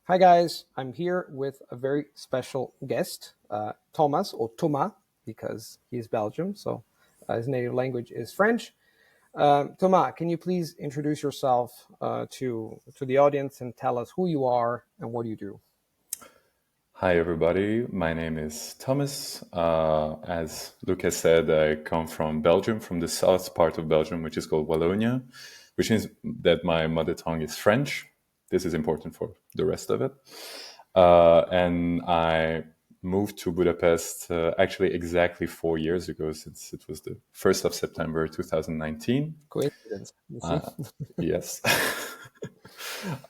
Hi guys, I'm here with a very special guest, Thomas or Thomas, because he's Belgium, so his native language is French. Thomas, can you please introduce yourself to the audience and tell us who you are and what you do? Hi, everybody. My name is Thomas. As Luca said, I come from Belgium, from the south part of Belgium, which is called Wallonia, which means that my mother tongue is French. This is important for the rest of it. And I moved to Budapest actually exactly 4 years ago, since it was the 1st of September 2019. Coincidence, you see? Yes.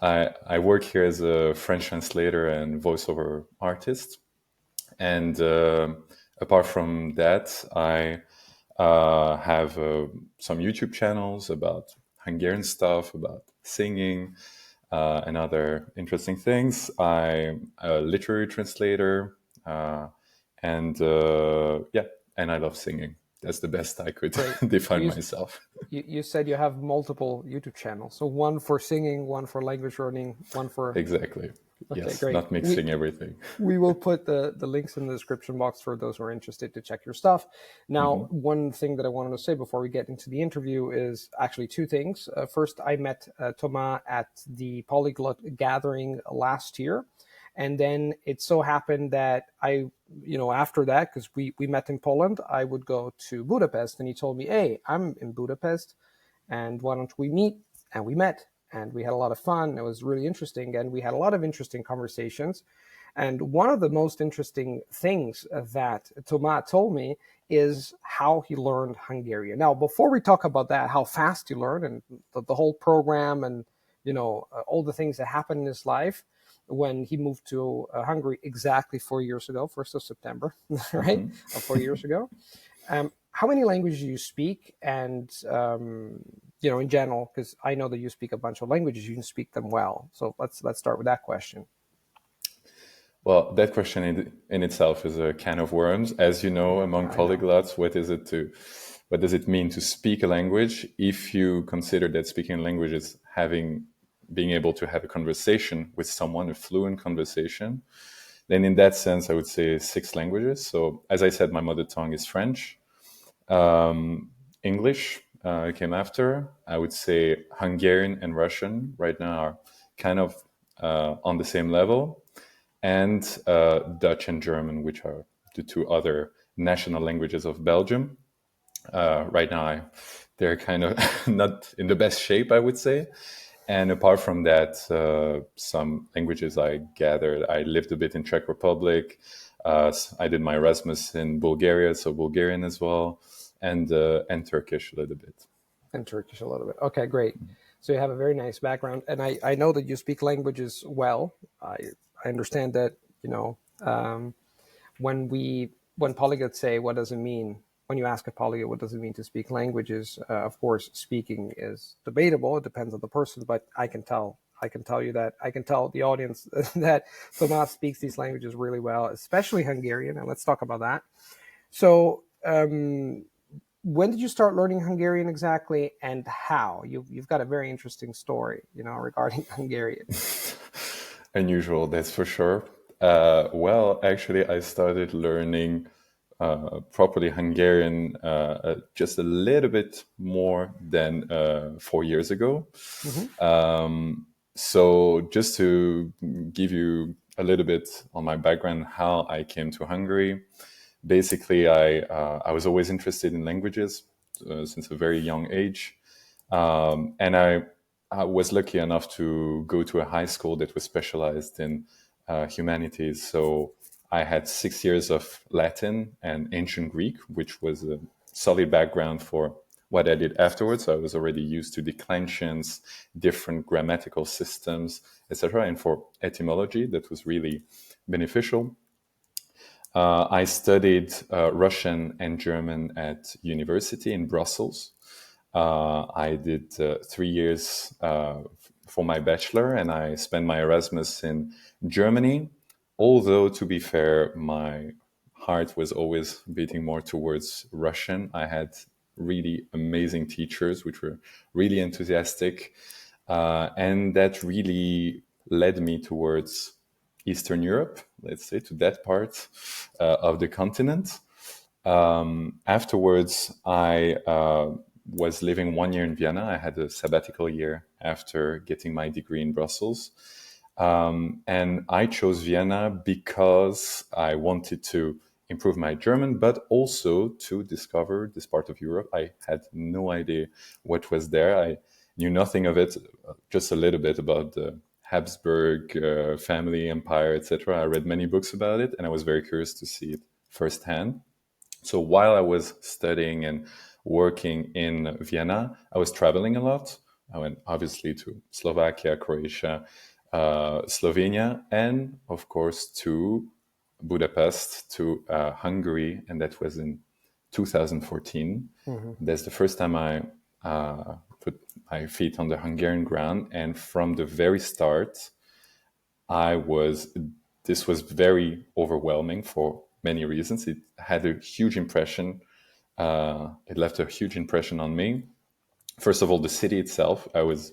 I work here as a French translator and voiceover artist. And apart from that, I have some YouTube channels about Hungarian stuff, about singing, and other interesting things. I'm a literary translator, and yeah, and I love singing. That's the best I could Great. So define you, myself. you said you have multiple YouTube channels. So one for singing, one for language learning, one for... Exactly. Okay, Yes, great. not mixing everything. We will put the links in the description box for those who are interested to check your stuff. Now, Hmm. one thing that I wanted to say before we get into the interview is actually two things. First, I met Thomas at the Polyglot Gathering last year. And then it so happened that after that, because we met in Poland, I would go to Budapest. And he told me, hey, I'm in Budapest, and why don't we meet? And we met, and we had a lot of fun. It was really interesting, and we had a lot of interesting conversations. And one of the most interesting things that Thomas told me is how he learned Hungarian. Now, before we talk about that, how fast he learned and the whole program and all the things that happened in his life when he moved to Hungary exactly 4 years ago, 1st of September, right? Hmm. 4 years ago. How many languages do you speak? And in general, because I know that you speak a bunch of languages, you can speak them well. So let's start with that question. Well, that question in itself is a can of worms. As you know, among I know. polyglots, what does it mean to speak a language? If you consider that speaking a language is being able to have a conversation with someone, a fluent conversation, then in that sense, I would say six languages. So, as I said, my mother tongue is French. English came after. I would say Hungarian and Russian right now are kind of on the same level, and Dutch and German, which are the two other national languages of Belgium. Right now, they're kind of not in the best shape, I would say. And apart from that, some languages I gathered. I lived a bit in Czech Republic. I did my Erasmus in Bulgaria, so Bulgarian as well, and Turkish a little bit. And Turkish a little bit. Okay, great. So you have a very nice background, and I know that you speak languages well. I understand that when polyglots say what does it mean when you ask a polyglot what does it mean to speak languages. Of course, speaking is debatable. It depends on the person, but I can tell the audience that Tomas speaks these languages really well, especially Hungarian, and let's talk about that. So when did you start learning Hungarian exactly, and how? You've got a very interesting story, regarding Hungarian. Unusual, that's for sure. Well, actually, I started learning properly Hungarian just a little bit more than 4 years ago. Hmm. So, just to give you a little bit on my background, how I came to Hungary. Basically, I was always interested in languages since a very young age, and I was lucky enough to go to a high school that was specialized in humanities. So I had 6 years of Latin and ancient Greek, which was a solid background for what I did afterwards. So I was already used to declensions, different grammatical systems, etc. And for etymology, that was really beneficial. I studied Russian and German at university in Brussels. I did 3 years for my bachelor, and I spent my Erasmus in Germany. Although, to be fair, my heart was always beating more towards Russian. I had really amazing teachers, which were really enthusiastic, and that really led me towards Eastern Europe, let's say, to that part of the continent. Afterwards, I was living 1 year in Vienna. I had a sabbatical year after getting my degree in Brussels. And I chose Vienna because I wanted to improve my German, but also to discover this part of Europe. I had no idea what was there. I knew nothing of it, just a little bit about the Habsburg family, empire, etc. I read many books about it, and I was very curious to see it firsthand. So while I was studying and working in Vienna, I was traveling a lot. I went obviously to Slovakia, Croatia, Slovenia, and of course to Budapest, to Hungary, and that was in 2014. That's the first time I put my feet on the Hungarian ground, and from the very start, this was very overwhelming for many reasons. It had a huge impression. It left a huge impression on me. First of all, the city itself, I was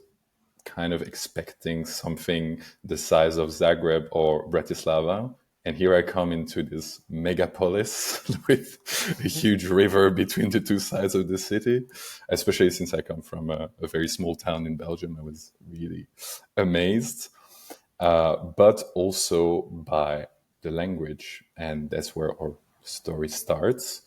kind of expecting something the size of Zagreb or Bratislava. And here I come into this megapolis with a huge river between the two sides of the city, especially since I come from a very small town in Belgium. I was really amazed, but also by the language. And that's where our story starts.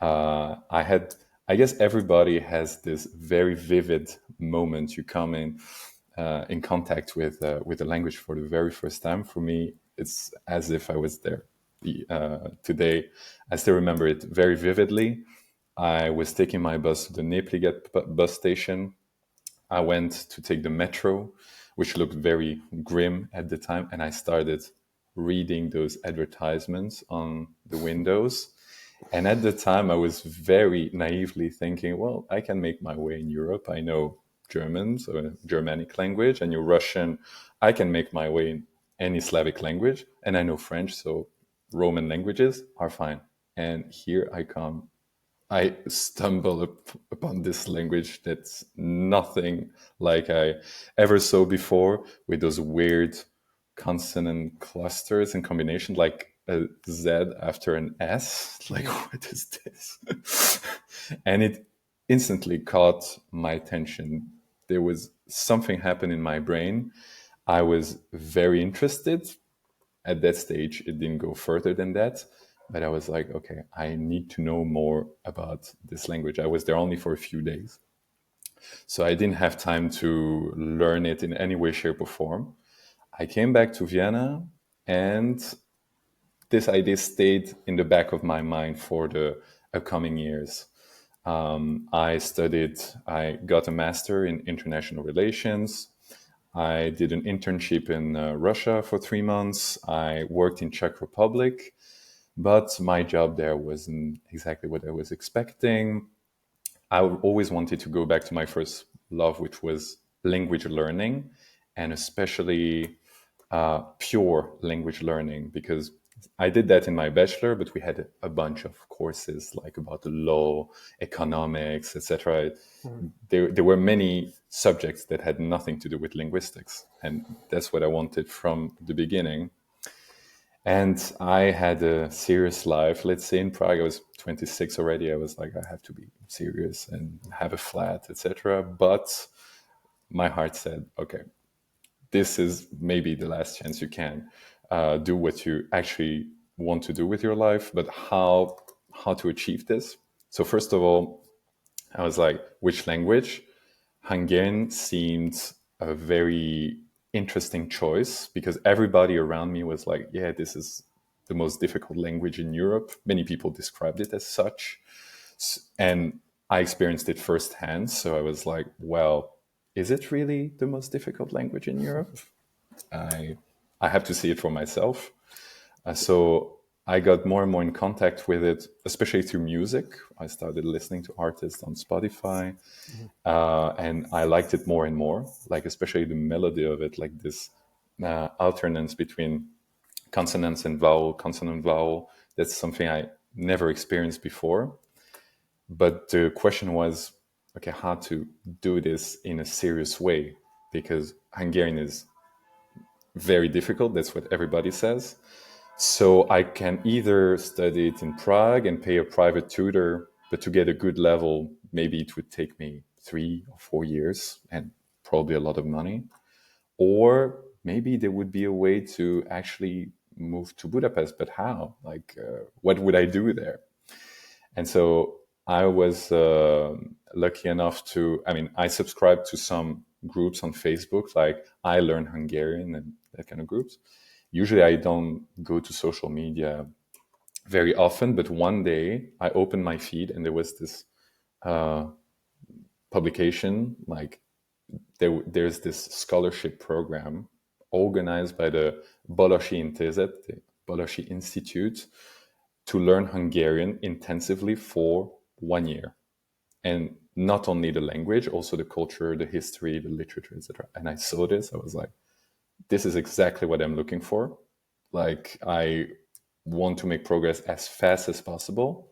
I guess everybody has this very vivid moment. You come in contact with the language for the very first time. For me, it's as if I was there. Today, I still remember it very vividly. I was taking my bus to the Nepliget bus station. I went to take the metro, which looked very grim at the time, and I started reading those advertisements on the windows. And at the time, I was very naively thinking, well, I can make my way in Europe. I know German, so a Germanic language, and you're Russian. I can make my way in any Slavic language, and I know French, so Roman languages are fine. And here I come. I stumble upon this language that's nothing like I ever saw before, with those weird consonant clusters and combinations, like a Z after an S. Like, what is this? And it instantly caught my attention. There was something happened in my brain. I was very interested. At that stage, it didn't go further than that. But I was like, okay, I need to know more about this language. I was there only for a few days, so I didn't have time to learn it in any way, shape, or form. I came back to Vienna, and this idea stayed in the back of my mind for the upcoming years. I got a master in international relations. I did an internship in Russia for 3 months. I worked in Czech Republic, but my job there wasn't exactly what I was expecting. I always wanted to go back to my first love, which was language learning, and especially pure language learning, because I did that in my bachelor, but we had a bunch of courses like about the law, economics, etc. There were many subjects that had nothing to do with linguistics, and that's what I wanted from the beginning. And I had a serious life. Let's say in Prague, I was 26 already. I was like, I have to be serious and have a flat, etc. But my heart said, okay, this is maybe the last chance you can do what you actually want to do with your life. But how to achieve this? So first of all, I was like, which language? Hungarian seemed a very interesting choice, because everybody around me was like, yeah, this is the most difficult language in Europe. Many people described it as such. And I experienced it firsthand. So I was like, well, is it really the most difficult language in Europe? I have to see it for myself. So I got more and more in contact with it, especially through music. I started listening to artists on Spotify, and I liked it more and more, like especially the melody of it, like this alternance between consonants and vowel, consonant vowel. That's something I never experienced before. But the question was, okay, how to do this in a serious way, because Hungarian is very difficult. That's what everybody says. So I can either study it in Prague and pay a private tutor, but to get a good level, maybe it would take me 3 or 4 years and probably a lot of money. Or maybe there would be a way to actually move to Budapest, but how? Like, what would I do there? And so I was lucky enough to, I mean, I subscribed to some groups on Facebook, like I Learn Hungarian and that kind of groups. Usually I don't go to social media very often, but one day I opened my feed and there was this publication, like there's this scholarship program organized by the Balosi Intézet, the Balosi Institute, to learn Hungarian intensively for 1 year. And not only the language, also the culture, the history, the literature, etc. And I saw this, I was like, this is exactly what I'm looking for. Like, I want to make progress as fast as possible.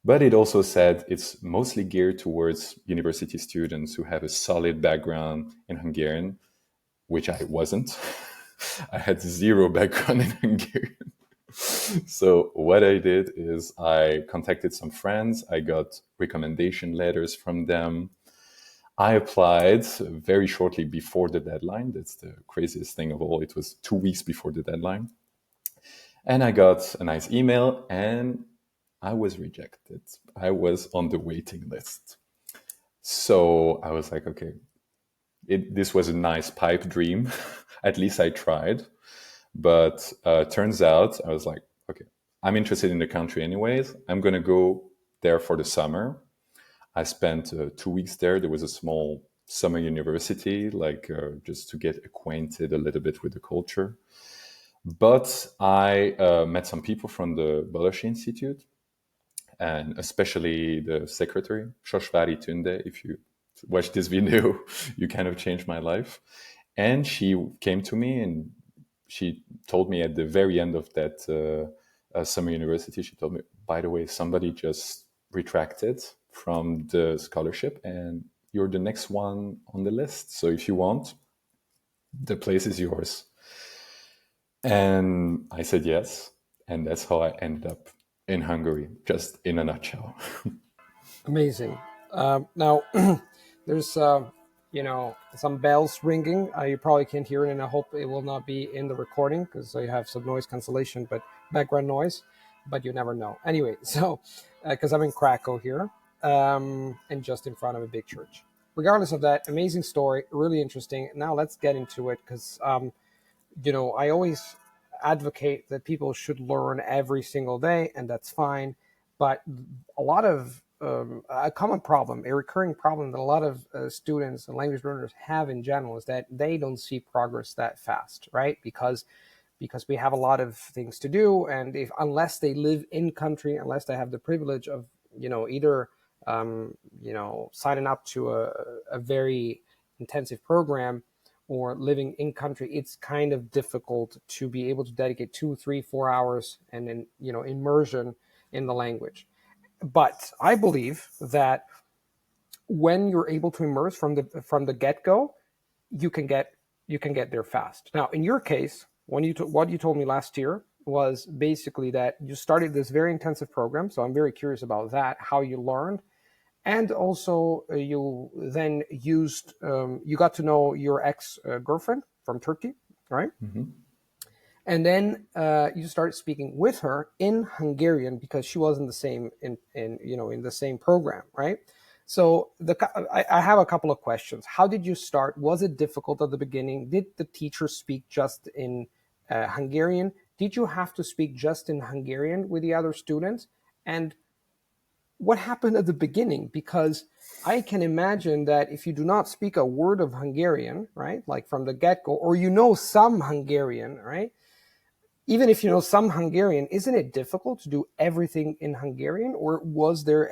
But it also said it's mostly geared towards university students who have a solid background in Hungarian, which I wasn't. I had zero background in Hungarian. So what I did is I contacted some friends. I got recommendation letters from them. I applied very shortly before the deadline. That's the craziest thing of all. It was 2 weeks before the deadline. And I got a nice email and I was rejected. I was on the waiting list. So I was like, okay, this was a nice pipe dream. At least I tried. But turns out I was like, okay, I'm interested in the country anyways. I'm going to go there for the summer. I spent 2 weeks there. There was a small summer university, like just to get acquainted a little bit with the culture. But I met some people from the Balosi Institute, and especially the secretary, Sosvári Tünde. If you watch this video, you kind of changed my life. And she came to me and she told me at the very end of that summer university, she told me, by the way, somebody just retracted from the scholarship and you're the next one on the list. So if you want, the place is yours. And I said yes. And that's how I ended up in Hungary, just in a nutshell. Amazing. Now, there's some bells ringing. You probably can't hear it, and I hope it will not be in the recording because I have some noise cancellation, but background noise. But you never know. Anyway, so because I'm in Krakow here, and just in front of a big church. Regardless of that, amazing story, really interesting. Now let's get into it because I always advocate that people should learn every single day, and that's fine. But a lot of a common problem, a recurring problem that a lot of students and language learners have in general is that they don't see progress that fast, right? Because we have a lot of things to do, and unless they live in country, unless they have the privilege of either signing up to a very intensive program or living in country, it's kind of difficult to be able to dedicate 2, 3, 4 hours and then immersion in the language. But I believe that when you're able to immerse from the get-go, you can get there fast. Now, in your case, what you told me last year was basically that you started this very intensive program. So I'm very curious about that, how you learned. And also you then you got to know your ex-girlfriend from Turkey, right? Mm-hmm. And then you started speaking with her in Hungarian because she was in the same program, right? So I have a couple of questions. How did you start? Was it difficult at the beginning? Did the teacher speak just in Hungarian? Did you have to speak just in Hungarian with the other students? And what happened at the beginning? Because I can imagine that if you do not speak a word of Hungarian, right, like from the get-go, or some Hungarian, right, even if you know some Hungarian, isn't it difficult to do everything in Hungarian? Or was there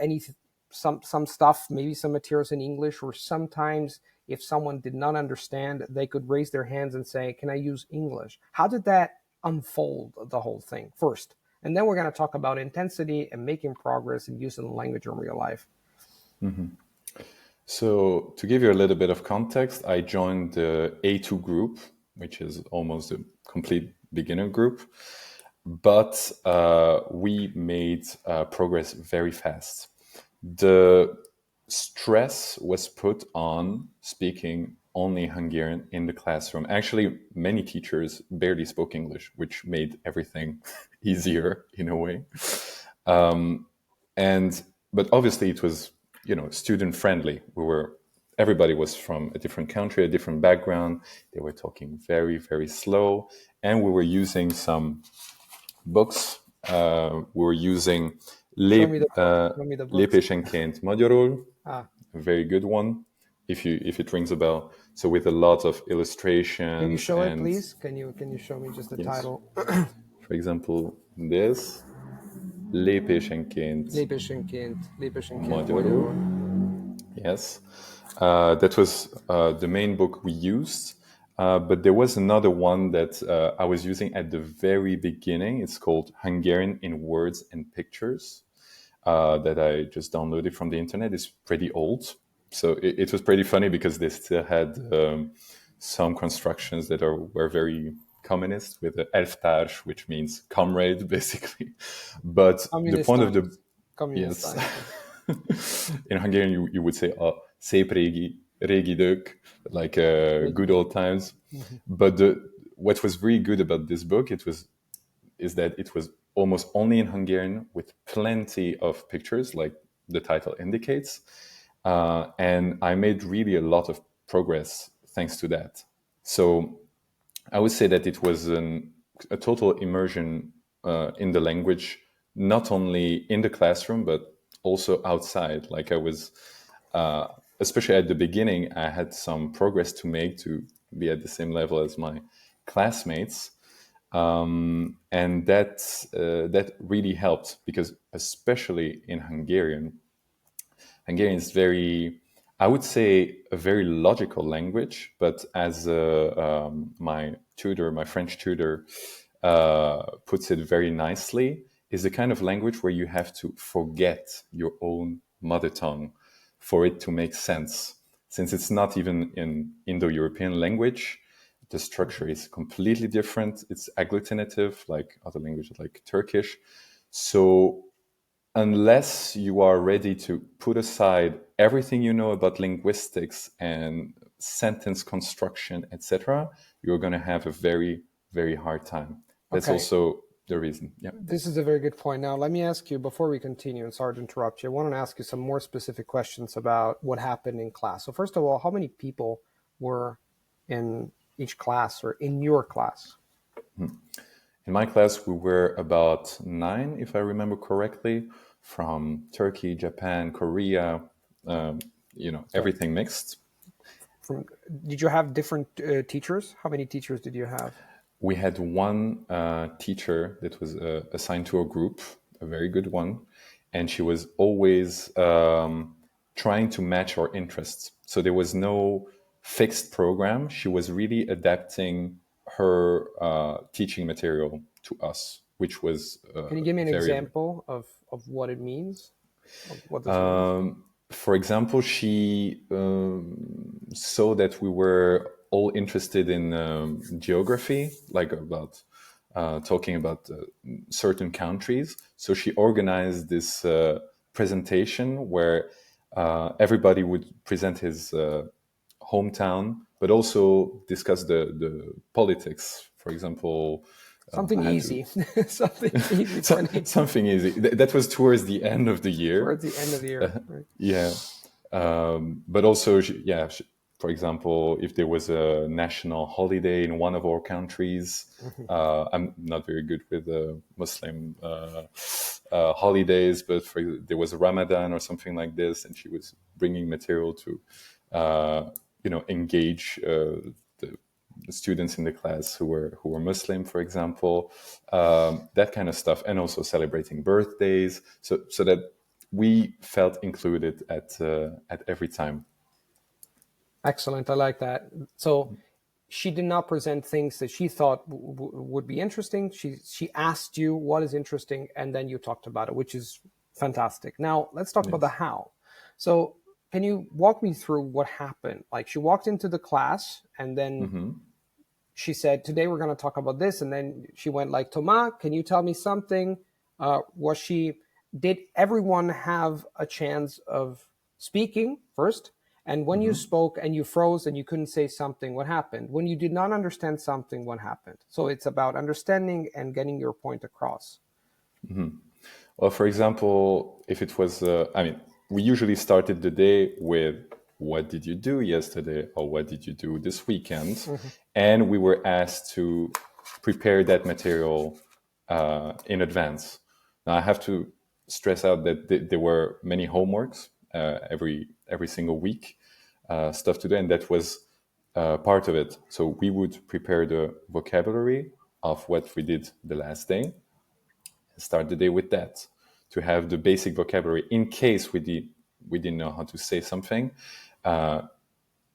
some stuff, maybe some materials in English, or sometimes if someone did not understand, they could raise their hands and say, can I use English? How did that unfold, the whole thing, first? And then we're going to talk about intensity and making progress and using the language in real life. Mm-hmm. So to give you a little bit of context, I joined the A2 group which is almost a complete beginner group. But we made progress very fast. The stress was put on speaking only Hungarian in the classroom. Actually, many teachers barely spoke English, which made everything easier in a way. But obviously, it was student friendly. Everybody was from a different country, a different background. They were talking very, very slow, and we were using some books. We were using Show me the books. Lépésenként magyarul, Ah, a very good one, if it rings a bell. So with a lot of illustrations. can you show it, please? Can you show me just the title? For example, this Lépésenként magyarul. Yes, that was the main book we used. But there was another one that I was using at the very beginning. It's called Hungarian in Words and Pictures, that I just downloaded from the internet. It's pretty old. So it was pretty funny because they still had some constructions that were very communist, with the elvtárs, which means comrade, basically. But the point of the... Yes. In Hungarian, you would say szép régi idők, like good old times. Mm-hmm. But what was really good about this book is that it was almost only in Hungarian, with plenty of pictures, like the title indicates. And I made really a lot of progress thanks to that. So I would say that it was a total immersion in the language, not only in the classroom, but also outside. Like I was, especially at the beginning, I had some progress to make to be at the same level as my classmates. And that really helped, because especially in Hungarian is very, I would say, a very logical language, but as my French tutor, puts it very nicely, is the kind of language where you have to forget your own mother tongue for it to make sense. Since it's not even in Indo-European language, the structure is completely different. It's agglutinative, like other languages like Turkish. So unless you are ready to put aside everything you know about linguistics and sentence construction, etc., you're going to have a very, very hard time. That's also the reason. Yeah. This is a very good point. Now, let me ask you, before we continue, and sorry to interrupt you, I want to ask you some more specific questions about what happened in class. So first of all, how many people were in each class, or in your class? In my class, we were about 9, if I remember correctly, from Turkey, Japan, Korea, everything mixed. Did you have different teachers? How many teachers did you have? We had one teacher that was assigned to a group, a very good one, and she was always trying to match our interests. So there was no fixed program. She was really adapting her teaching material to us, which was Can you give me an example of what it means? What this means? For example, she saw that we were all interested in geography, like about talking about certain countries. So she organized this presentation where everybody would present his hometown, but also discuss the politics. For example, something easy. Something easy. Something easy. That was towards the end of the year. Towards the end of the year. Right. Yeah. But also, for example, if there was a national holiday in one of our countries, I'm not very good with Muslim holidays, but there was a Ramadan or something like this, and she was bringing material to, engage the students in the class who were Muslim, for example, that kind of stuff, and also celebrating birthdays, so that we felt included at every time. Excellent. I like that. So she did not present things that she thought would be interesting. She asked you what is interesting, and then you talked about it, which is fantastic. Now let's talk about the how. So can you walk me through what happened? Like, she walked into the class, and then she said, today we're going to talk about this. And then she went like, Thomas, can you tell me something? Did everyone have a chance of speaking first? And when you spoke and you froze and you couldn't say something, what happened? When you did not understand something, what happened? So it's about understanding and getting your point across. Well, for example, if it was, we usually started the day with, what did you do yesterday? Or what did you do this weekend? And we were asked to prepare that material in advance. Now, I have to stress out that there were many homeworks every single week, stuff to do, and that was part of it. So we would prepare the vocabulary of what we did the last day, start the day with that, to have the basic vocabulary in case we didn't know how to say something.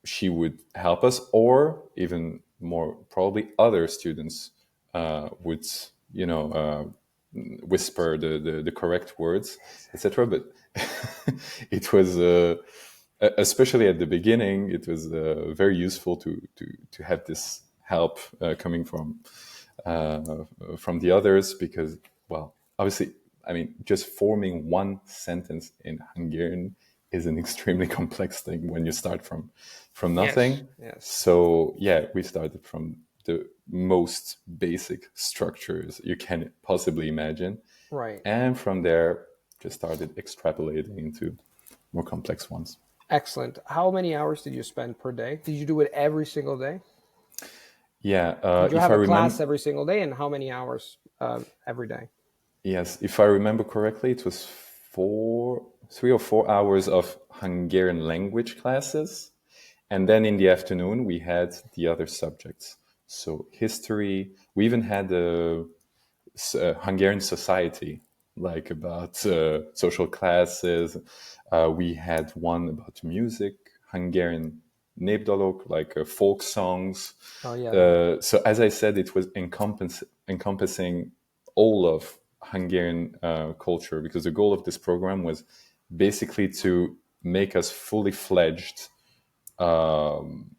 She would help us, or even more probably other students would whisper the correct words, etc. But it was especially at the beginning, it was very useful to have this help coming from the others, because, well, obviously, I mean, just forming one sentence in Hungarian is an extremely complex thing when you start from nothing. Yes. So yeah, we started from the most basic structures you can possibly imagine. Right. And from there, just started extrapolating into more complex ones. Excellent. How many hours did you spend per day? Did you do it every single day? Yeah. Did you have a class every single day, and how many hours every day? Yes, if I remember correctly, it was 3 or 4 hours of Hungarian language classes. And then in the afternoon, we had the other subjects. So history, we even had a Hungarian society, like about social classes. We had one about music, Hungarian népdalok, like folk songs. Oh, yeah. So as I said, it was encompassing all of Hungarian culture, because the goal of this program was basically to make us fully fledged, I'm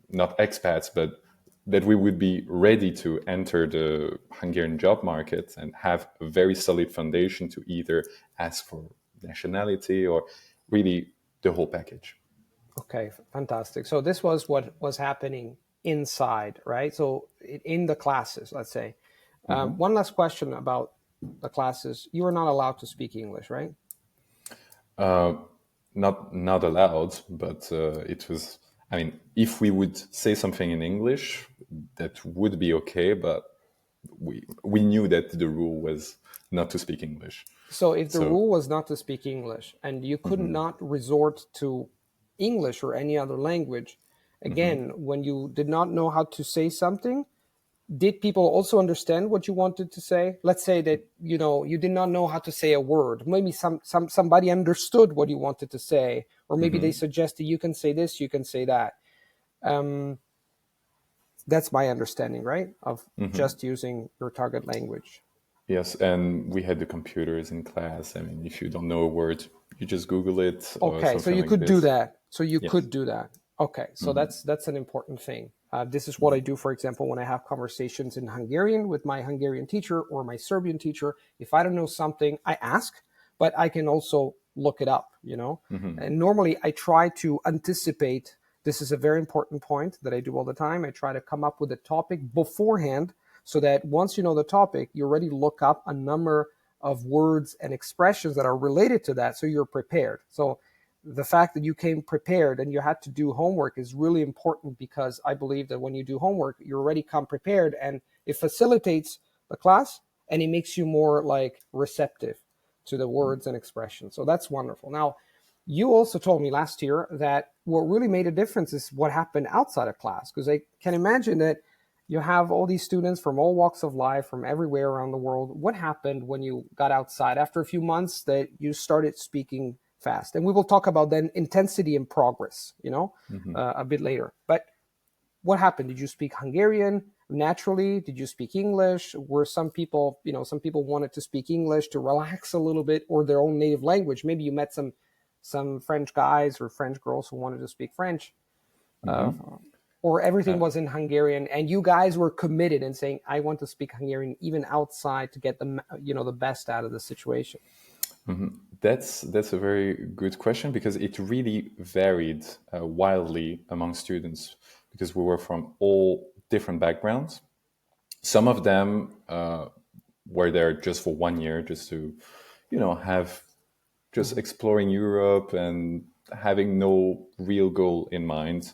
not expats, but that we would be ready to enter the Hungarian job market and have a very solid foundation to either ask for nationality or really the whole package. Okay, fantastic. So this was what was happening inside, right? So in the classes, let's say. One last question about the classes. You are not allowed to speak English, right? Not allowed, but it was, I mean, if we would say something in English, that would be okay, but we knew that the rule was not to speak English. So if the rule was not to speak English and you could not resort to English or any other language, again, when you did not know how to say something, did people also understand what you wanted to say? Let's say that, you did not know how to say a word. Maybe somebody understood what you wanted to say, or maybe they suggested you can say this, you can say that. That's my understanding, right? Of just using your target language. Yes, and we had the computers in class. I mean, if you don't know a word, you just Google it. Okay, so you like could this. do that. So you Yes. could do that. Okay, so that's an important thing. This is what I do, for example, when I have conversations in Hungarian with my Hungarian teacher or my Serbian teacher. If I don't know something, I ask, but I can also look it up, And normally I try to anticipate. This is a very important point that I do all the time. I try to come up with a topic beforehand so that once you know the topic, you already look up a number of words and expressions that are related to that, so you're prepared. So the fact that you came prepared and you had to do homework is really important, because I believe that when you do homework, you already come prepared, and it facilitates the class and it makes you more like receptive to the words and expressions. So that's wonderful. Now, you also told me last year that what really made a difference is what happened outside of class, because I can imagine that you have all these students from all walks of life, from everywhere around the world. What happened when you got outside after a few months that you started speaking fast? And we will talk about then intensity and progress, a bit later. But what happened? Did you speak Hungarian naturally? Did you speak English? Were some people, some people wanted to speak English to relax a little bit, or their own native language? Maybe you met some French guys or French girls who wanted to speak French. or everything was in Hungarian, and you guys were committed in saying, I want to speak Hungarian even outside to get the best out of the situation? That's a very good question, because it really varied wildly among students, because we were from all different backgrounds. Some of them were there just for 1 year, just to, have just exploring Europe and having no real goal in mind.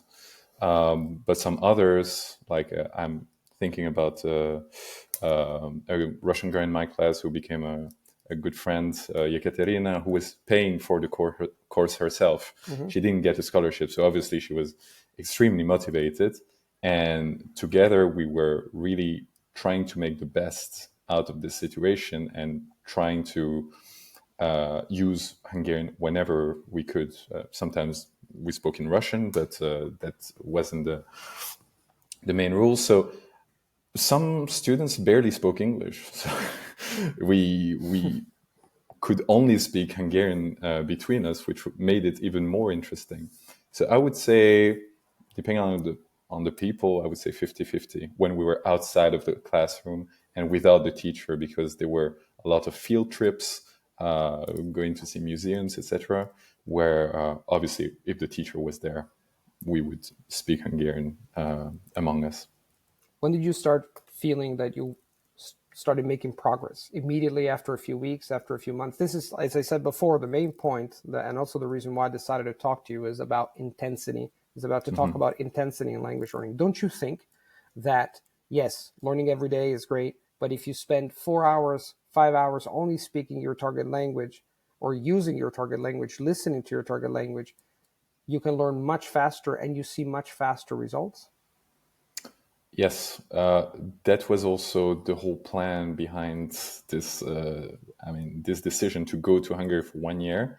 But some others, like I'm thinking about a Russian girl in my class who became a good friend, Yekaterina, who was paying for the course herself. She didn't get a scholarship, so obviously she was extremely motivated. And together we were really trying to make the best out of this situation and trying to use Hungarian whenever we could. Sometimes we spoke in Russian, but that wasn't the main rule. So some students barely spoke English. So we could only speak Hungarian between us, which made it even more interesting. So I would say, depending on the people, I would say 50-50 when we were outside of the classroom and without the teacher, because there were a lot of field trips, going to see museums, etc., where obviously if the teacher was there, we would speak Hungarian among us. When did you start feeling that you started making progress? Immediately after a few weeks, after a few months? This is, as I said before, the main point, and also the reason why I decided to talk to you, is about intensity. It's about to talk about intensity in language learning. Don't you think that, yes, learning every day is great, but if you spend 4 hours, 5 hours only speaking your target language, or using your target language, listening to your target language, you can learn much faster and you see much faster results? Yes, that was also the whole plan behind this. This decision to go to Hungary for 1 year,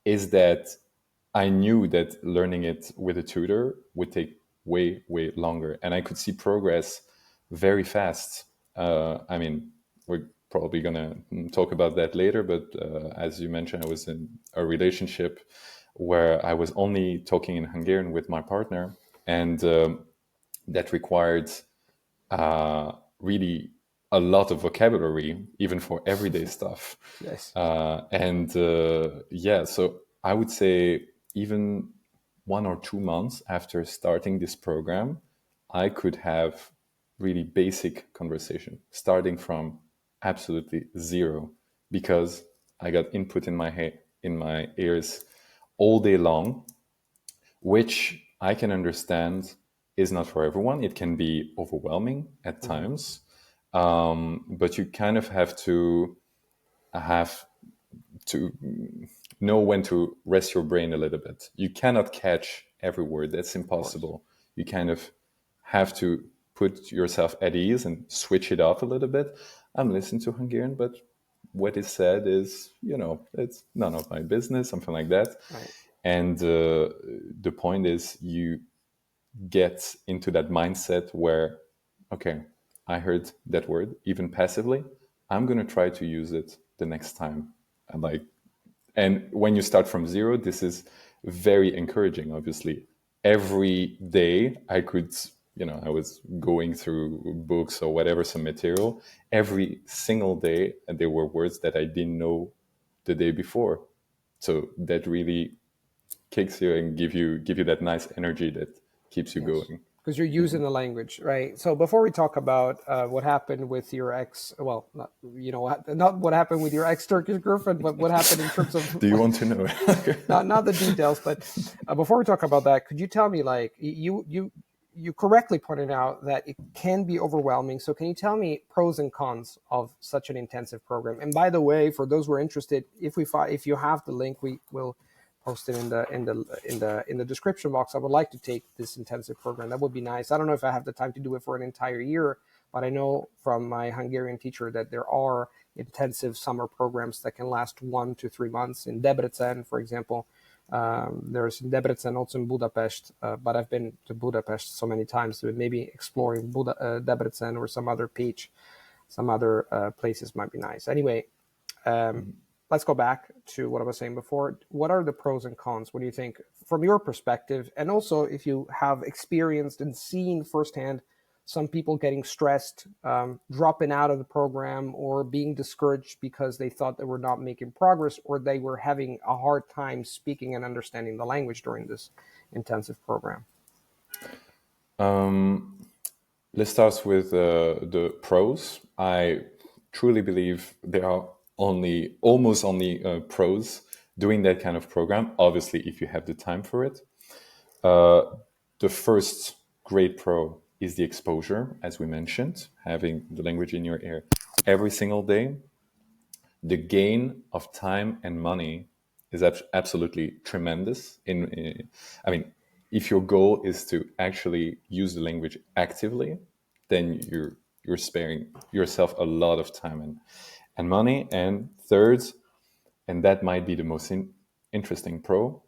is that I knew that learning it with a tutor would take way, way longer, and I could see progress very fast. We're probably gonna talk about that later, but as you mentioned, I was in a relationship where I was only talking in Hungarian with my partner, and that required really a lot of vocabulary, even for everyday stuff. Yes. So I would say even 1 or 2 months after starting this program, I could have really basic conversation, starting from absolutely zero, because I got input in my ears all day long, which I can understand is not for everyone. It can be overwhelming at times, but you kind of have to know when to rest your brain a little bit. You cannot catch every word. That's impossible. You kind of have to put yourself at ease and switch it off a little bit. I'm listening to Hungarian, but what is said is, it's none of my business, something like that. Right. And the point is, you get into that mindset where, okay, I heard that word, even passively, I'm going to try to use it the next time. And when you start from zero, this is very encouraging, obviously. Every day I could, I was going through books or whatever, some material. Every single day, and there were words that I didn't know the day before. So that really kicks you and give you that nice energy that keeps you going. Because you're using the language, right? So before we talk about what happened with your ex, well, not what happened with your ex-Turkish girlfriend, but what happened in terms of... Do you want to know? not the details, but before we talk about that, could you tell me, like, you correctly pointed out that it can be overwhelming. So can you tell me pros and cons of such an intensive program? And by the way, for those who are interested, if you have the link, we will post it in the description box. I would like to take this intensive program. That would be nice. I don't know if I have the time to do it for an entire year, but I know from my Hungarian teacher that there are intensive summer programs that can last 1 to 3 months. In Debrecen, for example, there's in Debrecen, also in Budapest, but I've been to Budapest so many times, so maybe exploring Debrecen or some other places might be nice. Anyway, let's go back to what I was saying before. What are the pros and cons? What do you think from your perspective? And also if you have experienced and seen firsthand some people getting stressed, dropping out of the program, or being discouraged because they thought they were not making progress, or they were having a hard time speaking and understanding the language during this intensive program. Let's start with the pros. I truly believe there are almost only pros doing that kind of program. Obviously, if you have the time for it. The first great pro is the exposure, as we mentioned, having the language in your ear every single day. The gain of time and money is absolutely tremendous. I mean, if your goal is to actually use the language actively, then you're sparing yourself a lot of time and money. And third, and that might be the most interesting pro,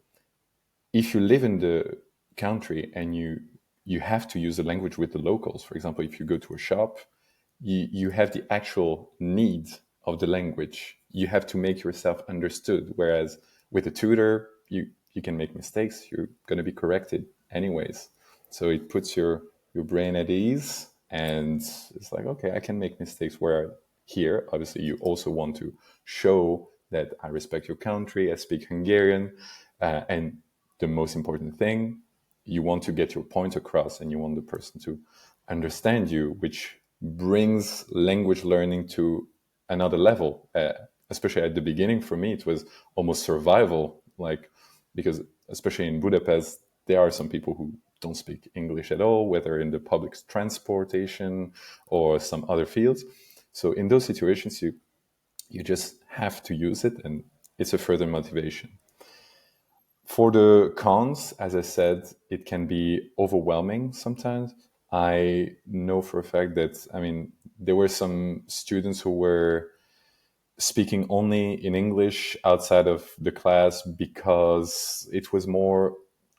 if you live in the country and you have to use the language with the locals, for example, if you go to a shop, you have the actual need of the language. You have to make yourself understood. Whereas with a tutor, you can make mistakes. You're going to be corrected anyways. So it puts your brain at ease, and it's like, okay, I can make mistakes. Where here, obviously, you also want to show that I respect your country, I speak Hungarian, and the most important thing, you want to get your point across, and you want the person to understand you, which brings language learning to another level. Especially at the beginning, for me, it was almost survival, because especially in Budapest, there are some people who don't speak English at all, whether in the public transportation or some other fields. So in those situations, you just have to use it, and it's a further motivation. For the cons, as I said, it can be overwhelming sometimes. I know for a fact that, there were some students who were speaking only in English outside of the class because it was more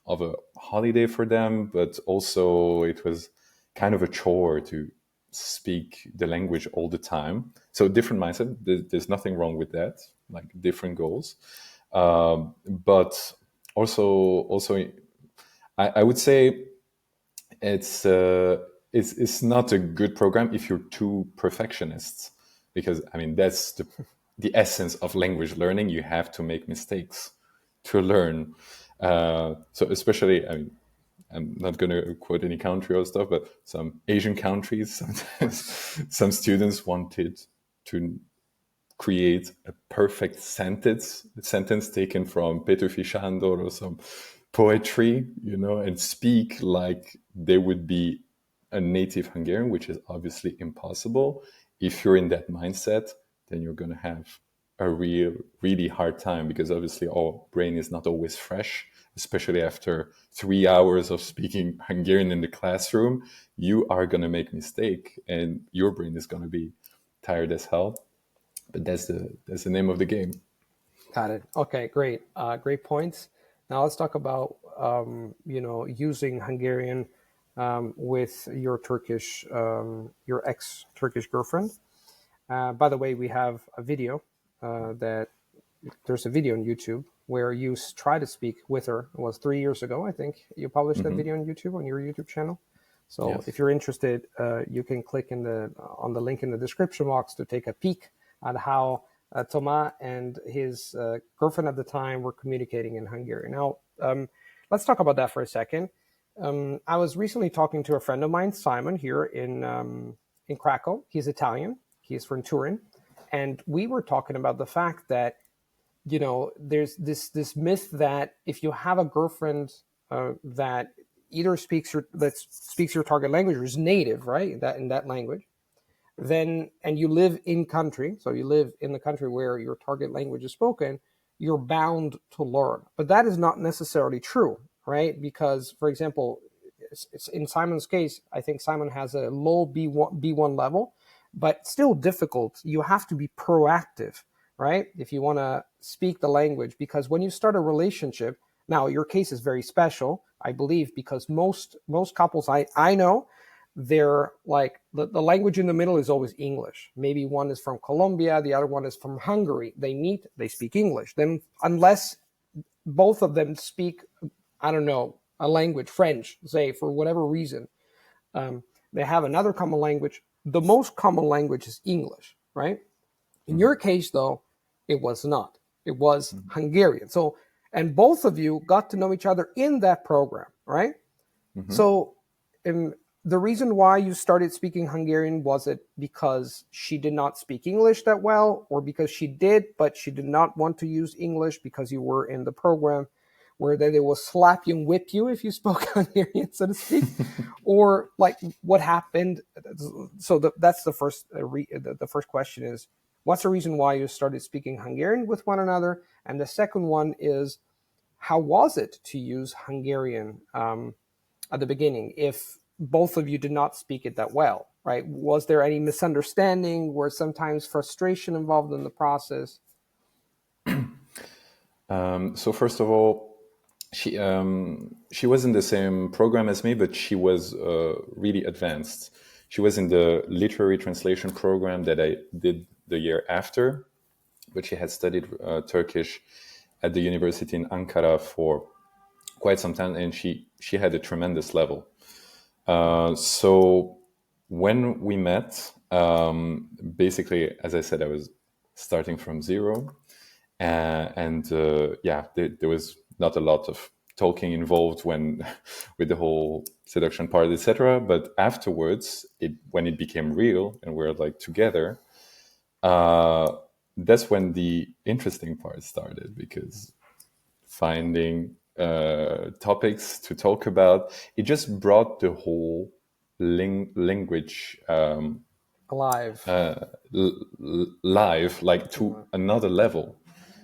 of a holiday for them, but also it was kind of a chore to speak the language all the time. So different mindset. There's nothing wrong with that, like different goals. But also, I would say it's not a good program if you're too perfectionist, because that's the essence of language learning. You have to make mistakes to learn. So especially, I'm not going to quote any country or stuff, but some Asian countries, sometimes some students wanted to create a perfect sentence taken from Peter Fishandor or some poetry, and speak like they would be a native Hungarian, which is obviously impossible. If you're in that mindset, then you're going to have a really hard time, because obviously our brain is not always fresh, especially after 3 hours of speaking Hungarian in the classroom. You are going to make mistake, and your brain is going to be tired as hell. But that's the name of the game. Got it. Okay, great. Great points. Now let's talk about using Hungarian with your your ex-Turkish girlfriend. By the way, we have a video there's a video on YouTube where you try to speak with her. It was 3 years ago, I think. You published that video on YouTube, on your YouTube channel. So yes, if you're interested, you can click on the link in the description box to take a peek at how Thomas and his girlfriend at the time were communicating in Hungarian. Now, let's talk about that for a second. I was recently talking to a friend of mine, Simon, here in Krakow. He's Italian. He's from Turin. And we were talking about the fact that, there's this myth that if you have a girlfriend that either speaks your target language or is native, right, in that language, then, and you live in country, so you live in the country where your target language is spoken, you're bound to learn. But that is not necessarily true, right? Because, for example, it's in Simon's case, I think Simon has a low B1 level, but still difficult. You have to be proactive, right? If you want to speak the language, because when you start a relationship, now your case is very special, I believe, because most couples I know, they're like the language in the middle is always English. Maybe one is from Colombia, the other one is from Hungary. They meet, they speak English. Then unless both of them speak, I don't know, a language, French, say, for whatever reason, they have another common language. The most common language is English, right? In your case, though, it was not. It was Hungarian. So, and both of you got to know each other in that program, right? So, the reason why you started speaking Hungarian, was it because she did not speak English that well, or because she did, but she did not want to use English because you were in the program where they will slap you and whip you if you spoke Hungarian, so to speak? Or like what happened? So that's the first the first question is, what's the reason why you started speaking Hungarian with one another? And the second one is, how was it to use Hungarian at the beginning if both of you did not speak it that well, right? Was there any misunderstanding? Were sometimes frustration involved in the process? So first of all, she was in the same program as me, but she was really advanced. She was in the literary translation program that I did the year after, but she had studied Turkish at the university in Ankara for quite some time, and she had a tremendous level. So when we met, basically, as I said, I was starting from zero, and there was not a lot of talking involved with the whole seduction part, etc. But afterwards, when it became real and we're like together, that's when the interesting part started, because finding topics to talk about, it just brought the whole language Alive. live, like to another level,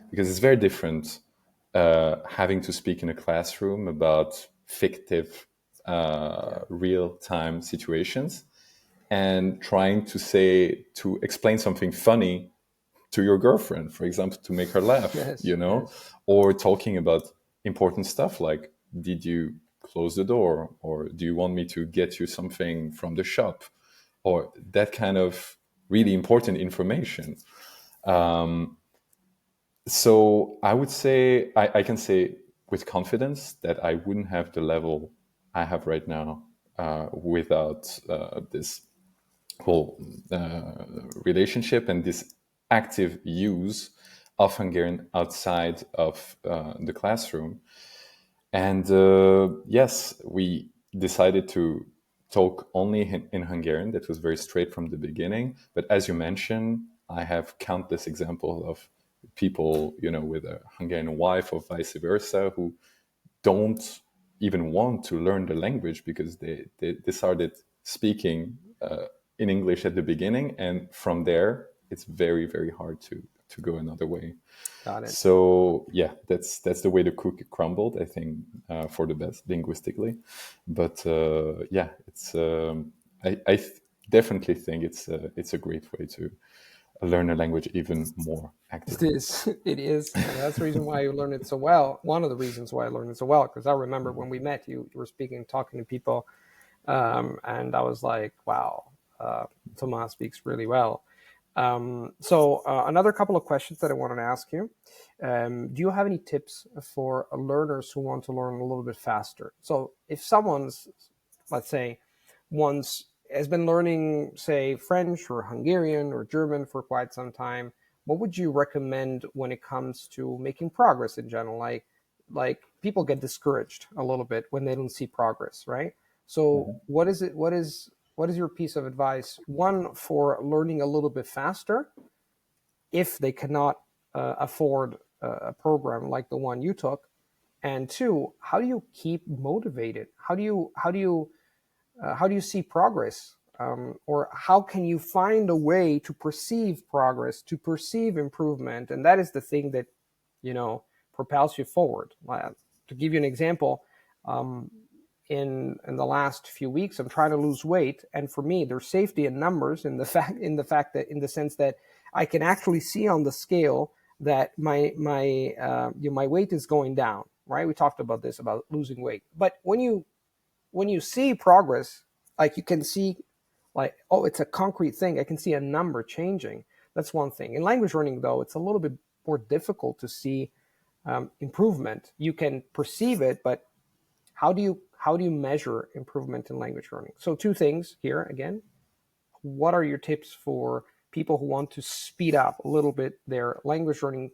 because it's very different having to speak in a classroom about fictive real-time situations and trying to explain something funny to your girlfriend, for example, to make her laugh, Yes, or talking about important stuff like, did you close the door, or do you want me to get you something from the shop, or that kind of really important information. So I would say, I can say with confidence that I wouldn't have the level I have right now without this whole relationship and this active use of Hungarian outside of the classroom. And yes, we decided to talk only in Hungarian. That was very straight from the beginning. But as you mentioned, I have countless examples of people, with a Hungarian wife or vice versa, who don't even want to learn the language because they started speaking in English at the beginning, and from there it's very, very hard to go another way. Got it. So yeah, that's the way the cookie crumbled, I think, for the best linguistically. But it's I definitely think it's a great way to learn a language even more actively. It is. And that's the reason why you learn it so well. One of the reasons why I learned it so well, because I remember when we met, you were speaking, talking to people, and I was like, wow, Thomas speaks really well. So another couple of questions that I wanted to ask you. Do you have any tips for learners who want to learn a little bit faster? So if someone's, let's say, has been learning, say, French or Hungarian or German for quite some time, what would you recommend when it comes to making progress in general? Like people get discouraged a little bit when they don't see progress, right? So what is your piece of advice? One, for learning a little bit faster, if they cannot afford a program like the one you took, and two, how do you keep motivated? How do you see progress, or how can you find a way to perceive progress, to perceive improvement? And that is the thing that propels you forward. To give you an example, in the last few weeks, I'm trying to lose weight, and for me, there's safety in numbers, in the sense that I can actually see on the scale that my weight is going down. Right? We talked about this, about losing weight, but when you see progress, like you can see, like, oh, it's a concrete thing. I can see a number changing. That's one thing. In language learning, though, it's a little bit more difficult to see improvement. You can perceive it, but how do you measure improvement in language learning? So two things here again. What are your tips for people who want to speed up a little bit their language learning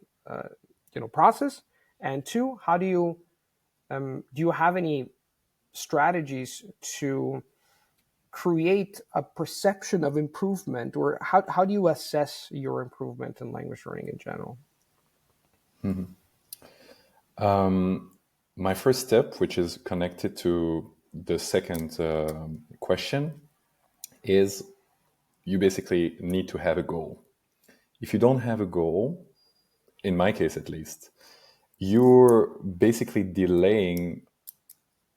process? And two, how do you have any strategies to create a perception of improvement, or how do you assess your improvement in language learning in general? My first step, which is connected to the second question, is you basically need to have a goal. If you don't have a goal, in my case at least, you're basically delaying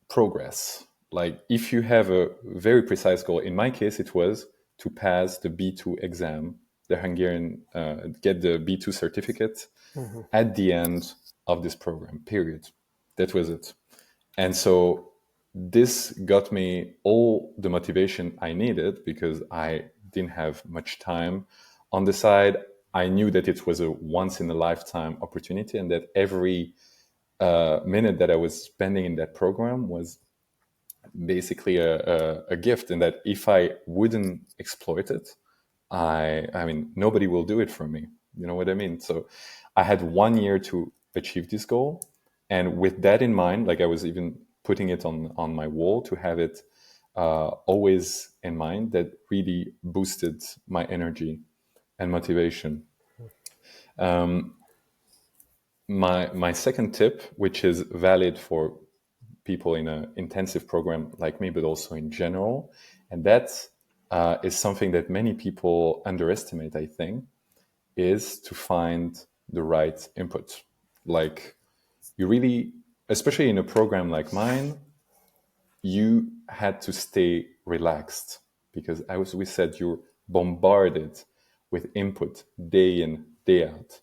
progress. Like if you have a very precise goal, in my case, it was to pass the B2 exam, the Hungarian, get the B2 certificate at the end of this program, period. That was it. And so this got me all the motivation I needed because I didn't have much time on the side. I knew that it was a once in a lifetime opportunity and that every minute that I was spending in that program was basically a gift, and that if I wouldn't exploit it, I mean, nobody will do it for me. You know what I mean? So I had 1 year to achieve this goal. And with that in mind, like I was even putting it on my wall to have it always in mind, that really boosted my energy and motivation. My second tip, which is valid for people in an intensive program like me, but also in general, and that is something that many people underestimate, I think, is to find the right input. Like you really, especially in a program like mine, you had to stay relaxed because, as we said, you're bombarded with input day in, day out.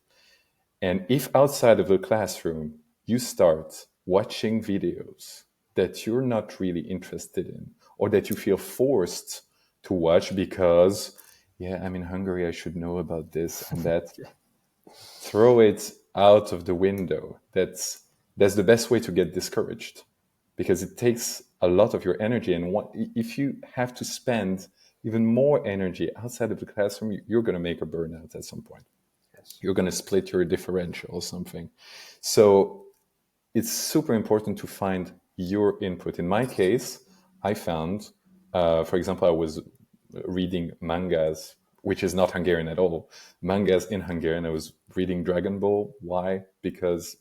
And if outside of the classroom you start watching videos that you're not really interested in, or that you feel forced to watch because, yeah, I'm in Hungary, I should know about this and that, throw it out of the window. That's the best way to get discouraged, because it takes a lot of your energy. And if you have to spend even more energy outside of the classroom, you're going to make a burnout at some point. Yes. You're going to split your differential or something. So it's super important to find your input. In my case, I found, for example, I was reading mangas, which is not Hungarian at all. Mangas in Hungarian. I was reading Dragon Ball. Why? Because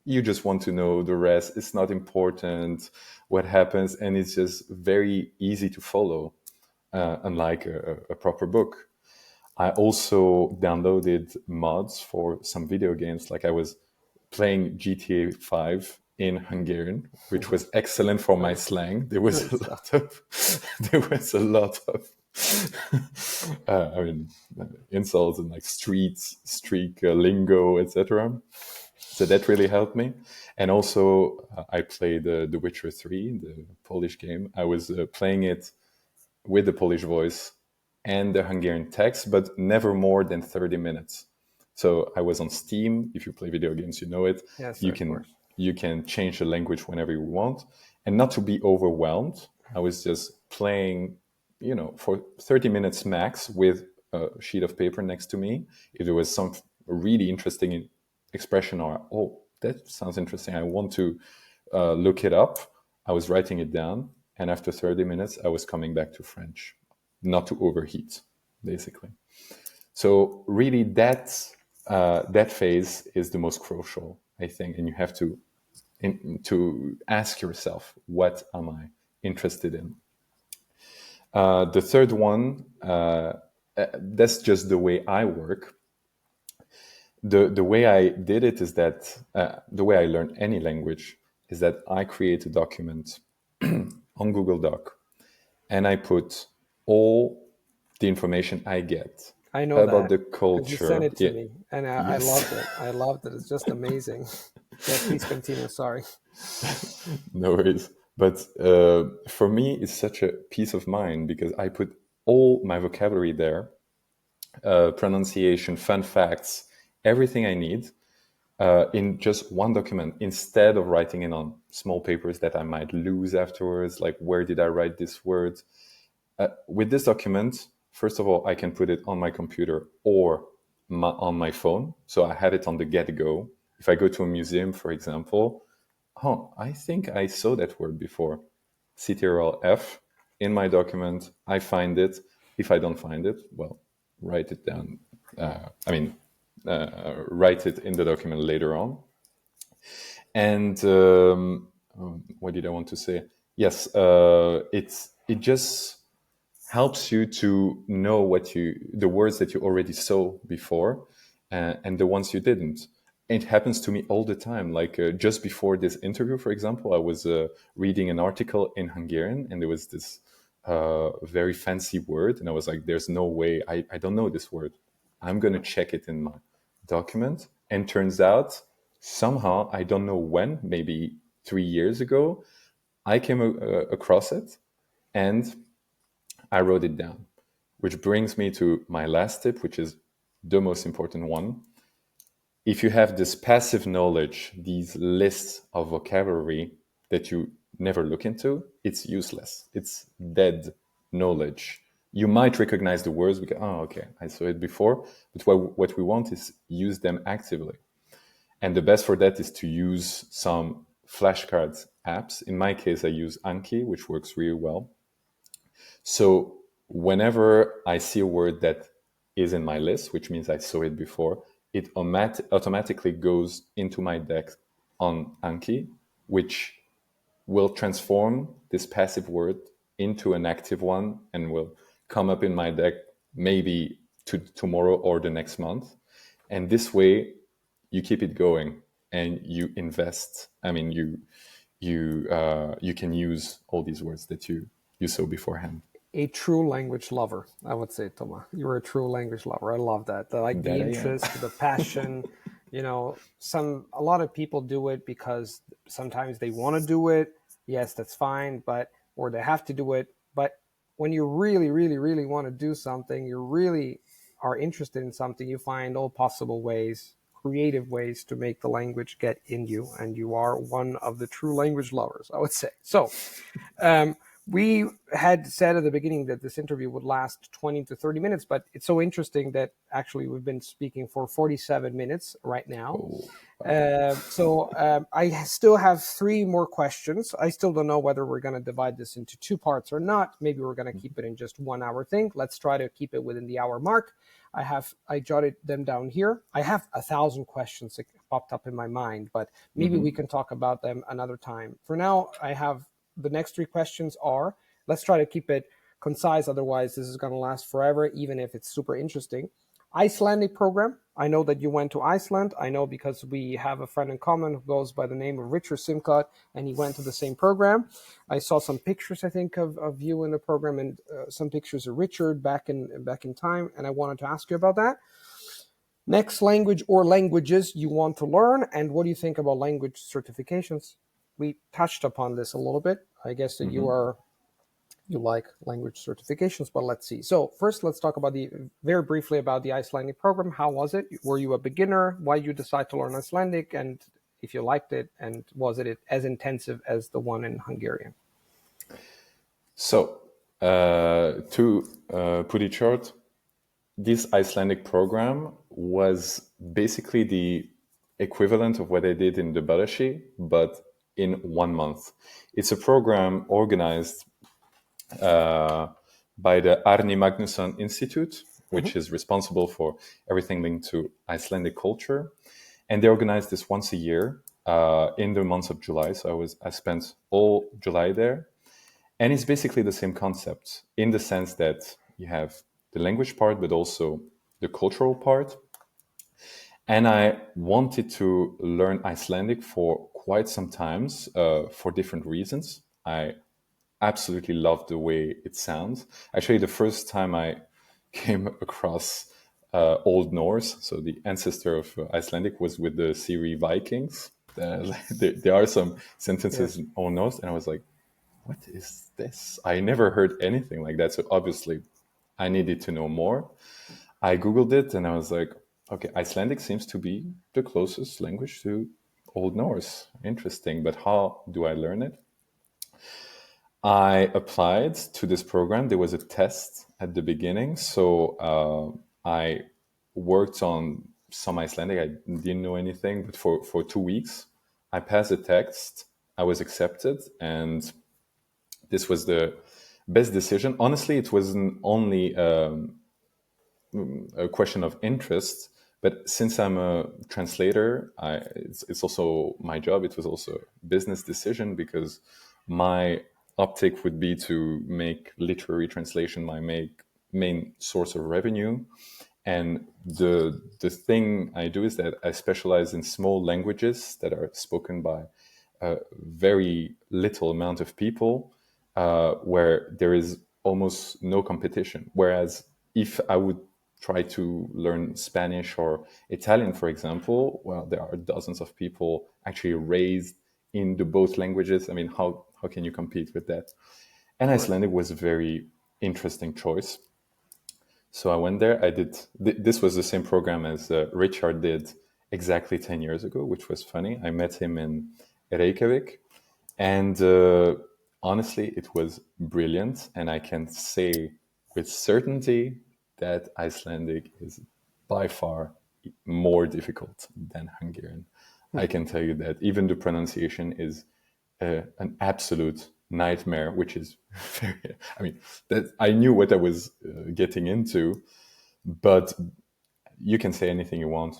you just want to know the rest. It's not important what happens, and it's just very easy to follow, unlike a proper book. I also downloaded mods for some video games. Like I was playing GTA 5 in Hungarian, which was excellent for my slang. There was a lot of insults and like streak lingo, etc. So that really helped me. And also I played The Witcher 3, the Polish game. I was playing it with the Polish voice and the Hungarian text, but never more than 30 minutes. So I was on Steam. If you play video games, you know it. Yes, you can change the language whenever you want, and not to be overwhelmed. I was just playing, for 30 minutes max with a sheet of paper next to me. If there was some really interesting expression or, oh, that sounds interesting, I want to look it up, I was writing it down. And after 30 minutes, I was coming back to French, not to overheat, basically. So really that phase is the most crucial, I think. And you have to ask yourself, what am I interested in? The third one, that's just the way I work. The way I did it is that, the way I learn any language is that I create a document on Google Doc, and I put all the information I get about the culture. You sent it to me, and I loved it. I loved it. It's just amazing. Yeah, please continue. Sorry. No worries. But for me, it's such a peace of mind because I put all my vocabulary there, pronunciation, fun facts, everything I need in just one document instead of writing it on small papers that I might lose afterwards. Like, where did I write this word? With this document, first of all, I can put it on my computer or on my phone. So I have it on the get-go. If I go to a museum, for example, oh, I think I saw that word before. CTRL-F in my document. I find it. If I don't find it, well, write it down. Write it in the document later on. And what did I want to say? Yes, it just helps you to know the words that you already saw before, and the ones you didn't. It happens to me all the time. Like just before this interview, for example, I was reading an article in Hungarian, and there was this very fancy word, and I was like, "There's no way I don't know this word. I'm gonna check it in my document." And turns out somehow, I don't know when, maybe 3 years ago, I came across it, and I wrote it down, which brings me to my last tip, which is the most important one. If you have this passive knowledge, these lists of vocabulary that you never look into, it's useless. It's dead knowledge. You might recognize the words because, oh, okay, I saw it before. But what we want is use them actively. And the best for that is to use some flashcards apps. In my case, I use Anki, which works really well. So whenever I see a word that is in my list, which means I saw it before, it automatically goes into my deck on Anki, which will transform this passive word into an active one and will come up in my deck maybe tomorrow or the next month. And this way, you keep it going and you invest. I mean, you can use all these words that you saw beforehand. A true language lover, I would say, Thomas. You're a true language lover. I love that. Like the interest, the passion. You know, a lot of people do it because sometimes they want to do it. Yes, that's fine, or they have to do it. But when you really, really, really want to do something, you really are interested in something, you find all possible ways, creative ways to make the language get in you. And you are one of the true language lovers, I would say. So, we had said at the beginning that this interview would last 20 to 30 minutes, but it's so interesting that actually we've been speaking for 47 minutes right now. I still have 3 more questions. I still don't know whether we're going to divide this into 2 parts or not. Maybe we're going to keep it in just 1 hour thing. Let's try to keep it within the hour mark. I jotted them down here. I have 1,000 questions that popped up in my mind, but maybe we can talk about them another time. For now, I have the next 3 questions are, let's try to keep it concise. Otherwise, this is going to last forever, even if it's super interesting. Icelandic program. I know that you went to Iceland. I know because we have a friend in common who goes by the name of Richard Simcott, and he went to the same program. I saw some pictures, I think, of you in the program, and some pictures of Richard back in time, and I wanted to ask you about that. Next language or languages you want to learn, and what do you think about language certifications? We touched upon this a little bit. I guess that you like language certifications, but let's see. So first, let's talk about very briefly about the Icelandic program. How was it? Were you a beginner? Why did you decide to learn Icelandic? And if you liked it, and was it as intensive as the one in Hungarian? So to put it short, this Icelandic program was basically the equivalent of what I did in the Badashi, but in 1 month. It's a program organized by the Arni Magnusson Institute, which is responsible for everything linked to Icelandic culture. And they organize this once a year in the month of July. So I spent all July there. And it's basically the same concept in the sense that you have the language part, but also the cultural part. And I wanted to learn Icelandic for quite some times for different reasons. I absolutely love the way it sounds. Actually, the first time I came across Old Norse, so the ancestor of Icelandic, was with the series Vikings. There are some sentences in Old Norse, and I was like, what is this? I never heard anything like that. So obviously I needed to know more. I Googled it and I was like, okay, Icelandic seems to be the closest language to Old Norse. Interesting, but how do I learn it? I applied to this program. There was a test at the beginning. So I worked on some Icelandic. I didn't know anything, but for 2 weeks, I passed the test. I was accepted, and this was the best decision. Honestly, it wasn't only a question of interest, but since I'm a translator, it's also my job. It was also a business decision because my optic would be to make literary translation my main source of revenue. And the thing I do is that I specialize in small languages that are spoken by a very little amount of people, where there is almost no competition. Whereas if I would try to learn Spanish or Italian, for example, well, there are dozens of people actually raised in the both languages. I mean, how can you compete with that? And Icelandic was a very interesting choice. So I went there. I did. This was the same program as Richard did exactly 10 years ago, which was funny. I met him in Reykjavik, and honestly, it was brilliant. And I can say with certainty that Icelandic is by far more difficult than Hungarian. I can tell you that even the pronunciation is an absolute nightmare, which is very, I mean, that I knew what I was getting into, but you can say anything you want.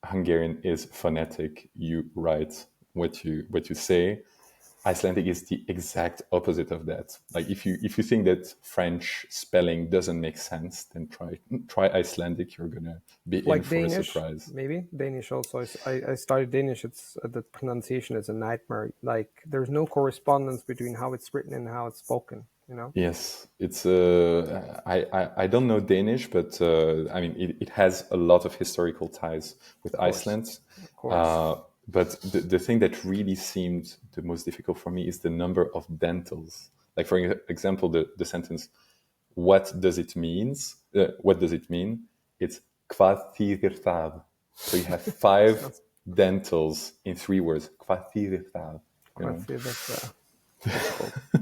Hungarian is phonetic. You write what you say. Icelandic is the exact opposite of that. Like if you think that French spelling doesn't make sense, then try Icelandic. You're gonna be in Like for a Danish, surprise. maybe Danish also. I studied Danish. It's the pronunciation is a nightmare. Like there's no correspondence between how it's written and how it's spoken. You know. Yes, it's I don't know Danish, but I mean it has a lot of historical ties with Of course, Iceland. of course. But the thing that really seemed the most difficult for me is the number of dentals. Like for example, the sentence, "What does it means? What does it mean?" It's "Hvað þýðir það?" So you have five That's dentals in 3 words. "Hvað þýðir það?" You quite know. that's difficult.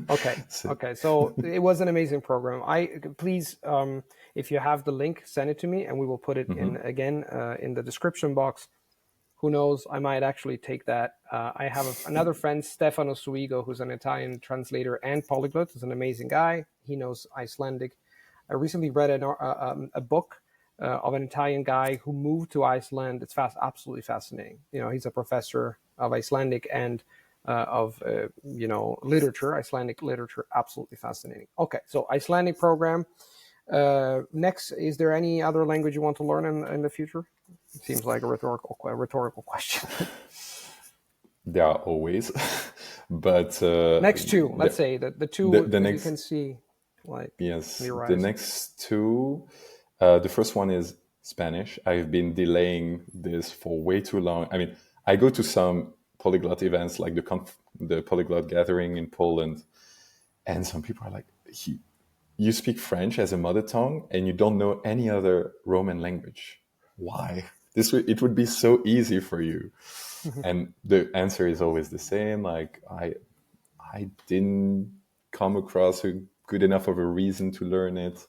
Okay, So, okay. So it was an amazing program. Please, if you have the link, send it to me, and we will put it in again in the description box. Who knows? I might actually take that. I have another friend, Stefano Suigo, who's an Italian translator and polyglot. He's an amazing guy. He knows Icelandic. I recently read a book of an Italian guy who moved to Iceland. It's absolutely fascinating. You know, he's a professor of Icelandic and of literature, Icelandic literature. Absolutely fascinating. Okay, so Icelandic program. Next, is there any other language you want to learn in the future? It seems like a rhetorical question. there are always, but Next two, let's say the two the that you next can see, like yes, on the the horizon. next two. The first one is Spanish. I've been delaying this for way too long. I mean, I go to some polyglot events like the polyglot gathering in Poland, and some people are like, "You speak French as a mother tongue, and you don't know any other Roman language. Why? It would be so easy for you." And the answer is always the same. Like I didn't come across a good enough of a reason to learn it,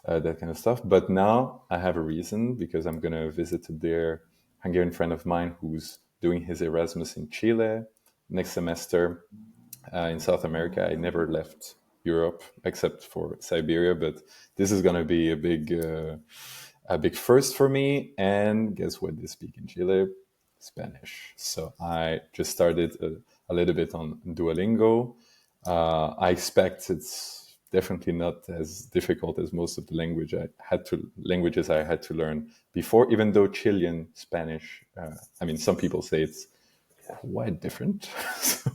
that kind of stuff. But now I have a reason because I'm going to visit a dear Hungarian friend of mine who's doing his Erasmus in Chile next semester. In South America, I never left Europe except for Siberia, but this is going to be a big first for me. And guess what? They speak in Chile? Spanish. So I just started a little bit on Duolingo. I expect it's definitely not as difficult as most of the languages I had to learn before. Even though Chilean Spanish, I mean, some people say it's quite different. So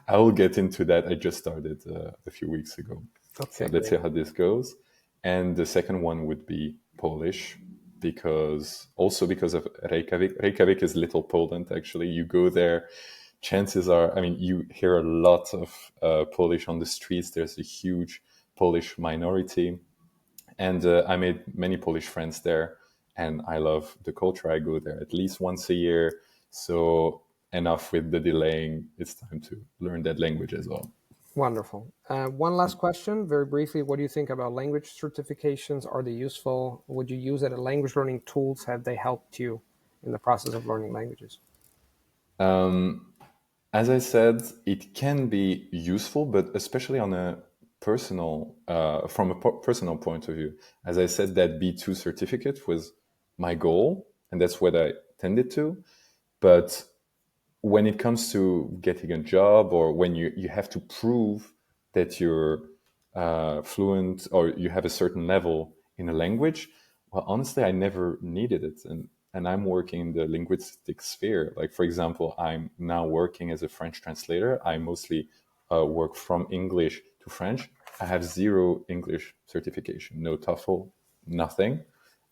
I will get into that. I just started a few weeks ago. Okay, So let's see great. how this goes. And the second one would be Polish, because of Reykjavik. Reykjavik is Little Poland, actually. You go there chances are, I mean, you hear a lot of Polish on the streets. There's a huge Polish minority. And I made many Polish friends there. And I love the culture. I go there at least once a year. So enough with the delaying. It's time to learn that language as well. Wonderful. One last question, very briefly. What do you think about language certifications? Are they useful? Would you use it as language learning tools? Have they helped you in the process of learning languages? As I said, it can be useful, but especially on a personal, from a personal point of view. As I said, that B2 certificate was my goal, and that's what I tended to. But when it comes to getting a job, or when you have to prove that you're fluent or you have a certain level in a language, well, honestly, I never needed it. And I'm working in the linguistic sphere. Like, for example, I'm now working as a French translator. I mostly work from English to French. I have 0 English certification, no TOEFL, nothing.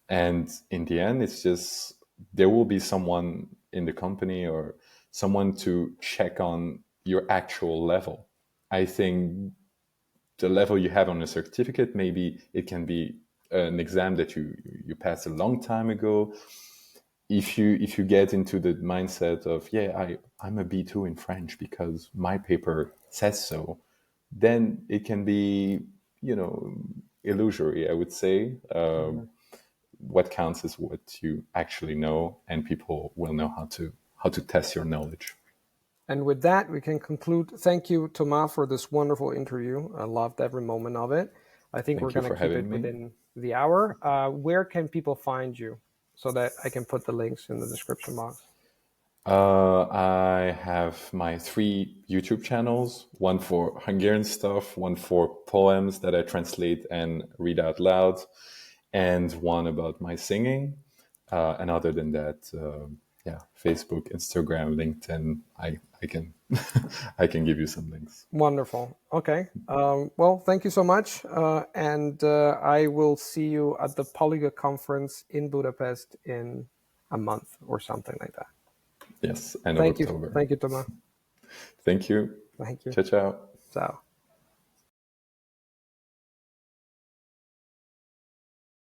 And in the end, it's just there will be someone in the company or someone to check on your actual level. I think the level you have on a certificate, maybe it can be an exam that you passed a long time ago. If you get into the mindset of, yeah, I'm a B2 in French because my paper says so, then it can be, illusory, I would say. What counts is what you actually know, and people will know how to test your knowledge. And with that, we can conclude. Thank you, Thomas, for this wonderful interview. I loved every moment of it. I think we're Thank you going to for keep it having me. within the hour. Where can people find you so that I can put the links in the description box? I have my 3 YouTube channels, one for Hungarian stuff, one for poems that I translate and read out loud, and one about my singing. And other than that, Facebook, Instagram, LinkedIn, I can I can give you some links. Wonderful. Okay. Well, thank you so much. And I will see you at the Polyglot conference in Budapest in a month or something like that. Yes, end of Thank you. October. Thank you, Thomas. Thank you. Thank you. Ciao, ciao. Ciao.